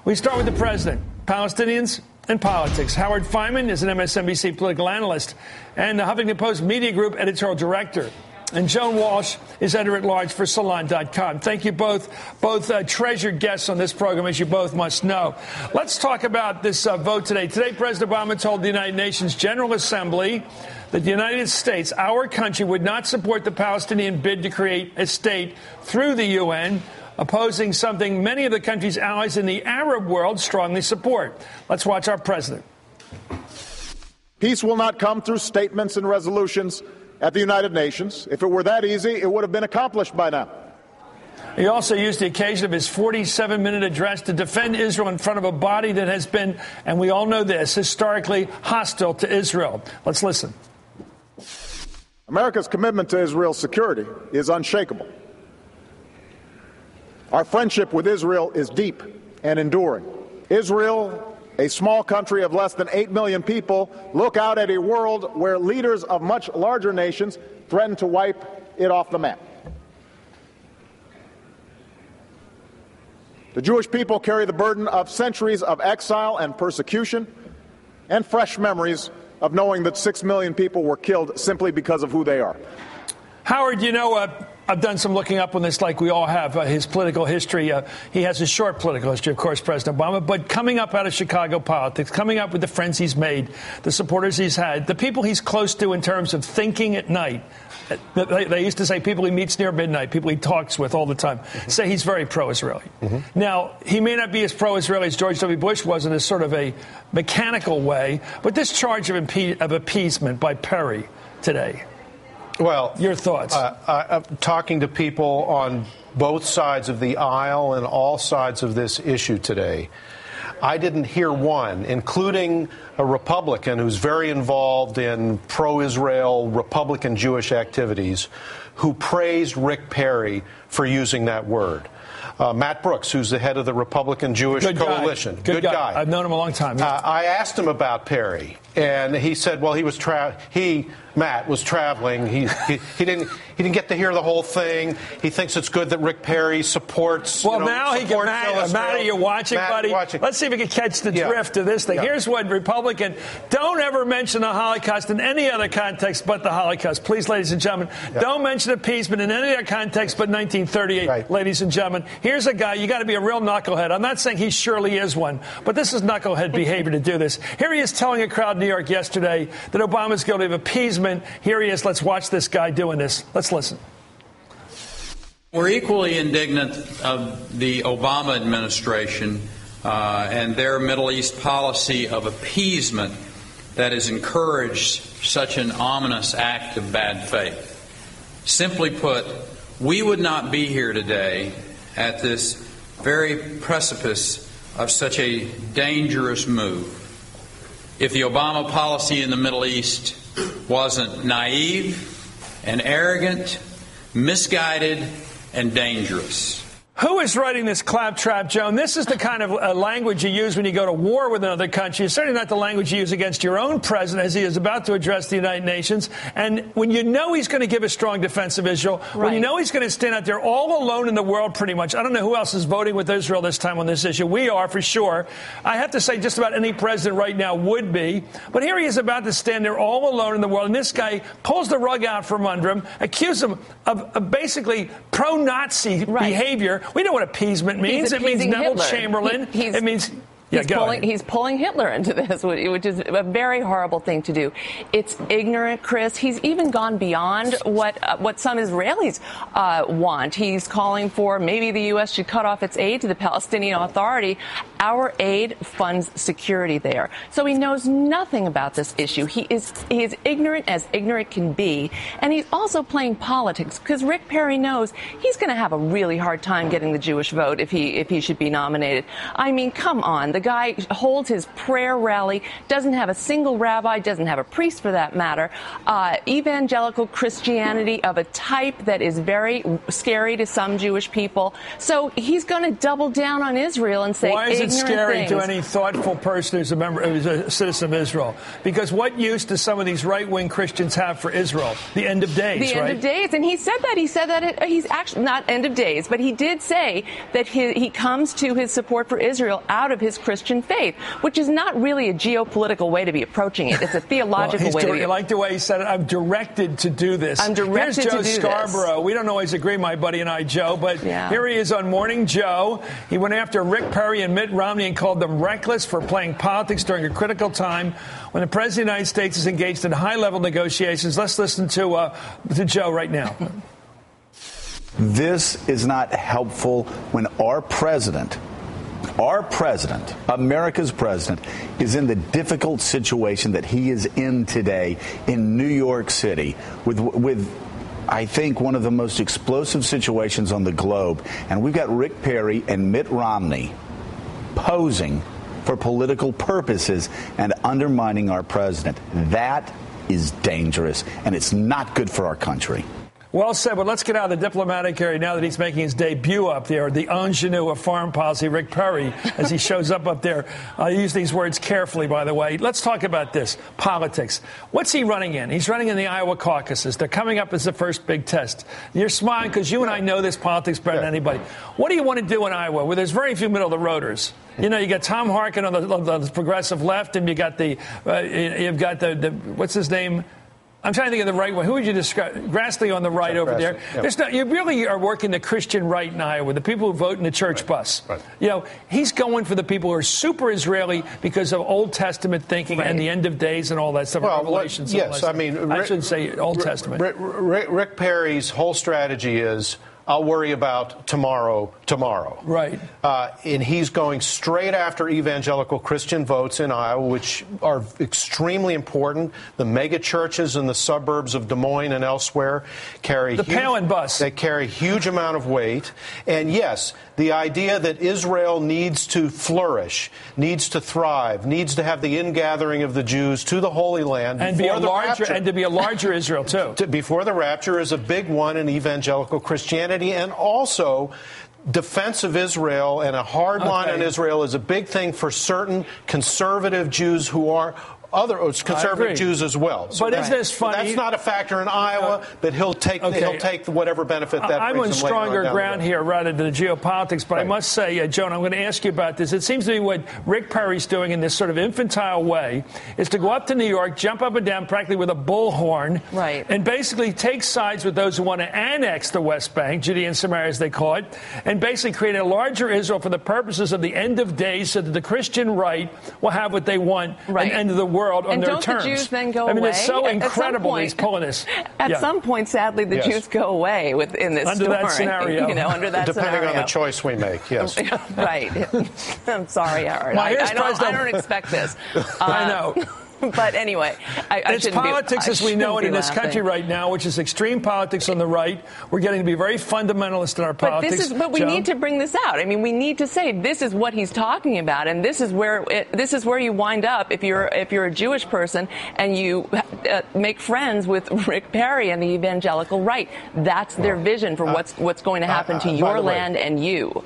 We start with the president, Palestinians and politics. Howard Fineman is an MSNBC political analyst and the Huffington Post Media Group editorial director. And Joan Walsh is editor-at-large for Salon.com. Thank you both treasured guests on this program, as you both must know. Let's talk about this vote today. Today, President Obama told the United Nations General Assembly that the United States, our country, would not support the Palestinian bid to create a state through the UN, opposing something many of the country's allies in the Arab world strongly support. Let's watch our president. Peace will not come through statements and resolutions at the United Nations. If it were that easy, it would have been accomplished by now. He also used the occasion of his 47-minute address to defend Israel in front of a body that has been, and we all know this, historically hostile to Israel. Let's listen. America's commitment to Israel's security is unshakable. Our friendship with Israel is deep and enduring. Israel, a small country of less than 8 million people, look out at a world where leaders of much larger nations threaten to wipe it off the map. The Jewish people carry the burden of centuries of exile and persecution and fresh memories of knowing that 6 million people were killed simply because of who they are. Howard, you know, I've done some looking up on this, like we all have, his political history. He has a short political history, of course, President Obama, but coming up out of Chicago politics, coming up with the friends he's made, the supporters he's had, the people he's close to in terms of thinking at night. They used to say people he meets near midnight, people he talks with all the time, say he's very pro-Israeli. Now, he may not be as pro-Israeli as George W. Bush was in a sort of a mechanical way, but this charge of appeasement by Perry today. Well, your thoughts? Talking to people on both sides of the aisle and all sides of this issue today, I didn't hear one, including a Republican who's very involved in pro-Israel Republican Jewish activities, who praised Rick Perry for using that word. Matt Brooks, who's the head of the Republican Jewish Coalition. Good guy. I've known him a long time. I asked him about Perry, and he said, well, Matt was traveling. He didn't get to hear the whole thing. He thinks it's good that Rick Perry supports. Well, now he can. Matt, are you watching, buddy? Let's see if we can catch the drift of this thing. Here's what Republican: don't ever mention the Holocaust in any other context but the Holocaust. Please, ladies and gentlemen, don't mention appeasement in any other context but 1938. Ladies and gentlemen, here's a guy. You got to be a real knucklehead. I'm not saying he surely is one, but this is knucklehead behavior to do this. Here he is telling a crowd in New York yesterday that Obama's guilty of appeasement. Here he is. Let's watch this guy doing this. Let's listen. We're equally indignant of the Obama administration and their Middle East policy of appeasement that has encouraged such an ominous act of bad faith. Simply put, we would not be here today at this very precipice of such a dangerous move if the Obama policy in the Middle East wasn't naive and arrogant, misguided, and dangerous. Who is writing this claptrap, Joan? This is the kind of language you use when you go to war with another country. It's certainly not the language you use against your own president as he is about to address the United Nations. And when you know he's going to give a strong defense of Israel, when you know he's going to stand out there all alone in the world pretty much. I don't know who else is voting with Israel this time on this issue. We are, for sure. I have to say just about any president right now would be. But here he is about to stand there all alone in the world. And this guy pulls the rug out from under him, accuses him of basically pro-Nazi behavior. We know what appeasement means. It means Neville Hitler. Chamberlain. It means... He's pulling Hitler into this, which is a very horrible thing to do. It's ignorant, Chris. He's even gone beyond what some Israelis want. He's calling for maybe the U.S. should cut off its aid to the Palestinian Authority. Our aid funds security there. So he knows nothing about this issue. He is ignorant as ignorant can be. And he's also playing politics because Rick Perry knows he's going to have a really hard time getting the Jewish vote if he should be nominated. I mean, come on. The guy holds his prayer rally, doesn't have a single rabbi, doesn't have a priest for that matter. Evangelical Christianity of a type that is very scary to some Jewish people. So he's going to double down on Israel and say, why is isn't scary to any thoughtful person who's a citizen of Israel. Because what use do some of these right-wing Christians have for Israel? The end of days, right? The end of days. And he said that. He said that he's actually not end of days, but he did say that he comes to his support for Israel out of his Christian faith, which is not really a geopolitical way to be approaching it. It's a theological way to be. You like the way he said it? I'm directed to do this. I'm directed Here's Joe to do Scarborough. this. We don't always agree, my buddy and I, Joe, but here he is on Morning Joe. He went after Rick Perry and Mitt Romney and called them reckless for playing politics during a critical time when the President of the United States is engaged in high-level negotiations. Let's listen to Joe right now. This is not helpful when our president, America's president, is in the difficult situation that he is in today in New York City with I think, one of the most explosive situations on the globe. And we've got Rick Perry and Mitt Romney posing for political purposes and undermining our president. That is dangerous, and it's not good for our country. Well said, but let's get out of the diplomatic area now that he's making his debut up there. The ingenue of foreign policy, Rick Perry, as he shows up there. I use these words carefully, by the way. Let's talk about this, politics. What's he running in? He's running in the Iowa caucuses. They're coming up as the first big test. You're smiling because you and I know this politics better than anybody. What do you want to do in Iowa, where there's very few middle-of-the-roaders? You know, you got Tom Harkin on the progressive left, and you got the what's his name? I'm trying to think of the right one. Who would you describe? Grassley on the right over there. Yep. You really are working the Christian right in Iowa, the people who vote in the church bus. Right. You know, he's going for the people who are super Israeli because of Old Testament thinking and the end of days and all that stuff. Well, Revelations. Yes, I mean, I shouldn't say Old Testament. Rick Perry's whole strategy is, I'll worry about tomorrow. Right. And he's going straight after evangelical Christian votes in Iowa, which are extremely important. The mega churches in the suburbs of Des Moines and elsewhere carry the Palin bus. They carry a huge amount of weight. And yes, the idea that Israel needs to flourish, needs to thrive, needs to have the ingathering of the Jews to the Holy Land and be a larger rapture, and to be a larger Israel too. Before the rapture is a big one in evangelical Christianity. And also, defense of Israel and a hard line on Israel is a big thing for certain conservative Jews who are other conservative Jews as well. So but is this funny? That's not a factor in Iowa, but he'll take whatever benefit that I'm brings on him stronger ground here rather than the geopolitics, but I must say, Joan, I'm going to ask you about this. It seems to me what Rick Perry's doing in this sort of infantile way is to go up to New York, jump up and down practically with a bullhorn, and basically take sides with those who want to annex the West Bank, Judea and Samaria as they call it, and basically create a larger Israel for the purposes of the end of days so that the Christian right will have what they want and end of the world on and their don't terms. The Jews then go I mean, away? it's so incredible he's pulling this. At some point, sadly, the Jews go away in this under story. That scenario. You know, under that Depending scenario. on the choice we make, yes. Right. I'm sorry, Howard. Well, I don't expect this. I know. But anyway, it's politics as we know it in this country right now, which is extreme politics on the right. We're getting to be very fundamentalist in our politics. But we need to bring this out. I mean, we need to say this is what he's talking about, and this is where you wind up if you're a Jewish person and you make friends with Rick Perry and the evangelical right. That's their vision for what's going to happen to your land and you.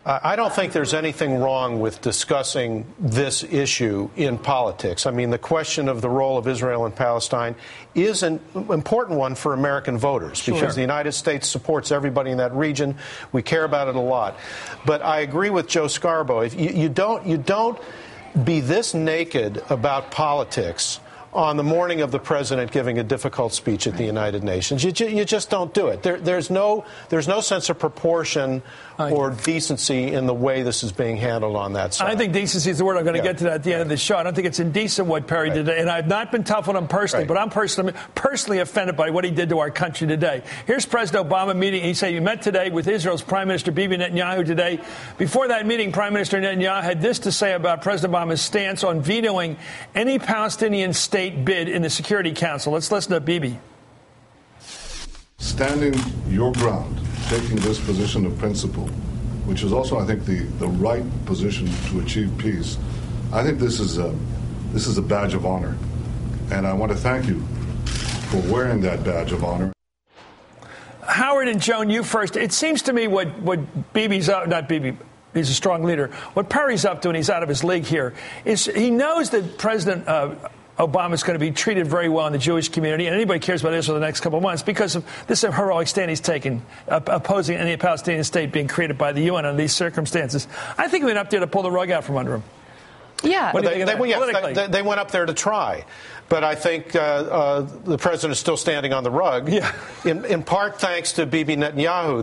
I don't think there's anything wrong with discussing this issue in politics. I mean, the question of the role of Israel and Palestine is an important one for American voters because the United States supports everybody in that region. We care about it a lot. But I agree with Joe Scarborough. If you don't be this naked about politics on the morning of the president giving a difficult speech at the United Nations. You just don't do it. There's no sense of proportion or decency in the way this is being handled on that side. I think decency is the word. I'm going to get to that at the end of the show. I don't think it's indecent what Perry did today, and I've not been tough on him personally, but I'm personally offended by what he did to our country today. Here's President Obama meeting. He said he met today with Israel's Prime Minister Bibi Netanyahu today. Before that meeting, Prime Minister Netanyahu had this to say about President Obama's stance on vetoing any Palestinian state bid in the Security Council. Let's listen to Bibi. Standing your ground, taking this position of principle, which is also, I think, the right position to achieve peace. I think this is a badge of honor, and I want to thank you for wearing that badge of honor. Howard and Joan, you first. It seems to me what Bibi's not Bibi. He's a strong leader. What Perry's up to, and he's out of his league here, is he knows that President Obama is going to be treated very well in the Jewish community, and anybody cares about Israel the next couple of months because of this heroic stand he's taken, opposing any Palestinian state being created by the UN under these circumstances. I think he went up there to pull the rug out from under him. Yeah. They went up there to try. But I think the president is still standing on the rug, in part thanks to Bibi Netanyahu.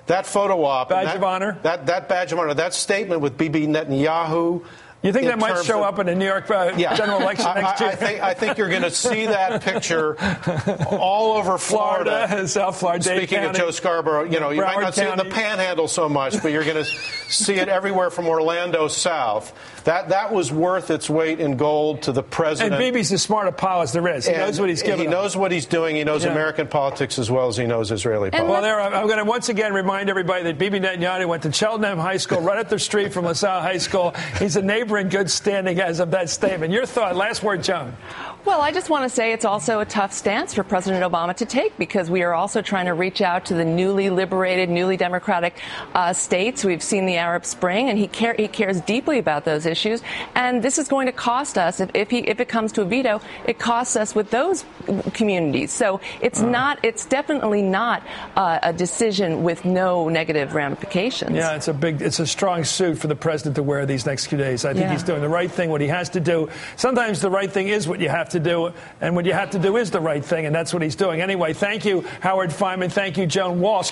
That photo op. Badge of honor? That badge of honor, that statement with Bibi Netanyahu. You think that might show up in the New York general election next year? I think you're going to see that picture all over Florida. South Florida. Speaking County, of Joe Scarborough, you might not see it in the Panhandle so much, but you're going to see it everywhere from Orlando south. That was worth its weight in gold to the president. And Bibi's as smart a pal as there is. He knows what he's giving. He knows what he's doing. He knows American politics as well as he knows Israeli politics. Well, I'm going to once again remind everybody that Bibi Netanyahu went to Cheltenham High School, right up the street from LaSalle High School. He's a neighbor in good standing as of that statement. Your thought, last word, Joan. Well, I just want to say it's also a tough stance for President Obama to take because we are also trying to reach out to the newly liberated, newly democratic states. We've seen the Arab Spring, and he cares deeply about those issues. And this is going to cost us, if it comes to a veto, it costs us with those communities. So it's definitely not a decision with no negative ramifications. Yeah, it's a strong suit for the president to wear these next few days. I think he's doing the right thing, what he has to do. Sometimes the right thing is what you have to do, and what you have to do is the right thing, and that's what he's doing. Anyway, thank you, Howard Fineman. Thank you, Joan Walsh.